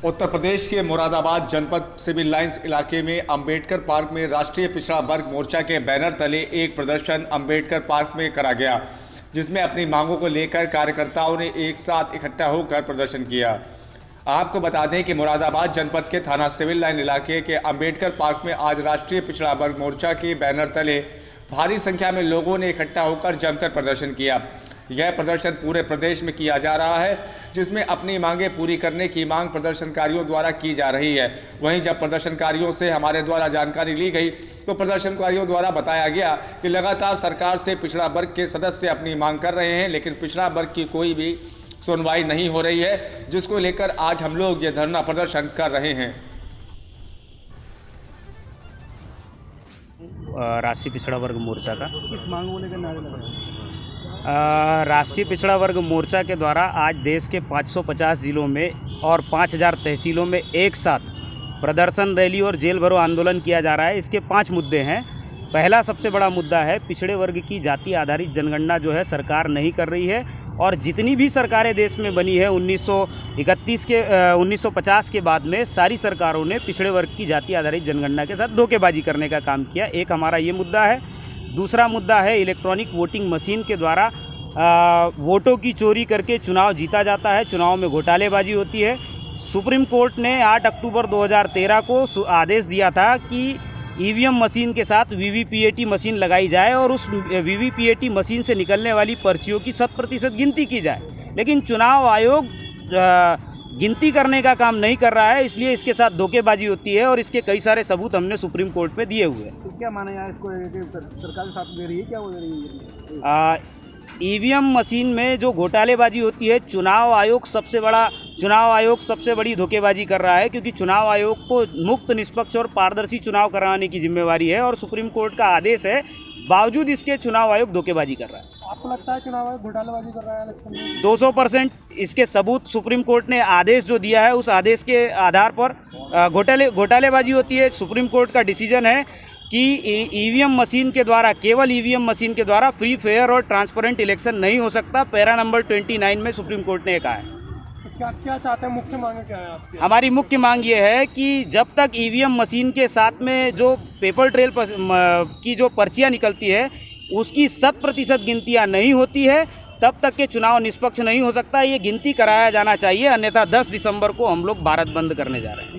उत्तर प्रदेश के मुरादाबाद जनपद civil lines इलाके में अंबेडकर पार्क में राष्ट्रीय पिछड़ा वर्ग मोर्चा के बैनर तले एक प्रदर्शन अंबेडकर पार्क में करा गया, जिसमें अपनी मांगों को लेकर कार्यकर्ताओं ने एक साथ इकट्ठा होकर प्रदर्शन किया। आपको बता दें कि मुरादाबाद जनपद के थाना सिविल लाइन इलाके के अंबेडकर पार्क में आज राष्ट्रीय पिछड़ा वर्ग मोर्चा के बैनर तले भारी संख्या में लोगों ने इकट्ठा होकर जमकर प्रदर्शन किया। यह प्रदर्शन पूरे प्रदेश में किया जा रहा है, जिसमें अपनी मांगें पूरी करने की मांग प्रदर्शनकारियों द्वारा की जा रही है। वहीं जब प्रदर्शनकारियों से हमारे द्वारा जानकारी ली गई तो प्रदर्शनकारियों द्वारा बताया गया कि लगातार सरकार से पिछड़ा वर्ग के सदस्य अपनी मांग कर रहे हैं, लेकिन पिछड़ा वर्ग की कोई भी सुनवाई नहीं हो रही है, जिसको लेकर आज हम लोग ये धरना प्रदर्शन कर रहे हैं। राष्ट्रीय पिछड़ा वर्ग मोर्चा का किस मांग को लेकर नारे लगाए? राष्ट्रीय पिछड़ा वर्ग मोर्चा के द्वारा आज देश के 550 जिलों में और 5000 तहसीलों में एक साथ प्रदर्शन, रैली और जेल भरो आंदोलन किया जा रहा है। इसके 5 मुद्दे हैं। पहला सबसे बड़ा मुद्दा है पिछड़े वर्ग की जाति आधारित जनगणना जो है सरकार नहीं कर रही है, और जितनी भी सरकारें देश में बनी है 1950 के बाद में सारी सरकारों ने पिछड़े वर्ग की जाति आधारित जनगणना के साथ धोखेबाजी करने का काम किया। एक हमारा ये मुद्दा है। दूसरा मुद्दा है इलेक्ट्रॉनिक वोटिंग मशीन के द्वारा वोटों की चोरी करके चुनाव जीता जाता है, चुनाव में घोटालेबाजी होती है। सुप्रीम कोर्ट ने 8 अक्टूबर 2013 को आदेश दिया था कि ईवीएम मशीन के साथ वीवीपीएटी मशीन लगाई जाए और उस वीवीपीएटी मशीन से निकलने वाली पर्चियों की 100% गिनती की जाए, लेकिन चुनाव आयोग गिनती करने का काम नहीं कर रहा है, इसलिए इसके साथ धोखेबाजी होती है और इसके कई सारे सबूत हमने सुप्रीम कोर्ट में दिए हुए हैं। तो क्या माना है इसको, सरकार साथ दे रही है, क्या वो दे रही है? ईवीएम मशीन में जो घोटालेबाजी होती है, चुनाव आयोग सबसे बड़ी धोखेबाजी कर रहा है, क्योंकि चुनाव आयोग को मुक्त, निष्पक्ष और पारदर्शी चुनाव कराने की जिम्मेवारी है और सुप्रीम कोर्ट का आदेश है, बावजूद इसके चुनाव आयोग धोखेबाजी कर रहा है। आपको लगता है चुनाव आयोग घोटालेबाजी कर रहा है इलेक्शन में? 200% इसके सबूत सुप्रीम कोर्ट ने आदेश जो दिया है उस आदेश के आधार पर घोटालेबाजी होती है। सुप्रीम कोर्ट का डिसीजन है कि ईवीएम मशीन के द्वारा, केवल ईवीएम मशीन के द्वारा फ्री, फेयर और ट्रांसपेरेंट इलेक्शन नहीं हो सकता। पैरा नंबर 29 में सुप्रीम कोर्ट ने कहा है। तो क्या चाहते हैं, मुख्य मांग क्या है आपकी? हमारी मुख्य मांग ये है कि जब तक ईवीएम मशीन के साथ में जो पेपर ट्रेल की जो पर्चियाँ निकलती है उसकी 100% गिनतियाँ नहीं होती है, तब तक के चुनाव निष्पक्ष नहीं हो सकता। ये गिनती कराया जाना चाहिए, अन्यथा 10 दिसंबर को हम लोग भारत बंद करने जा रहे हैं।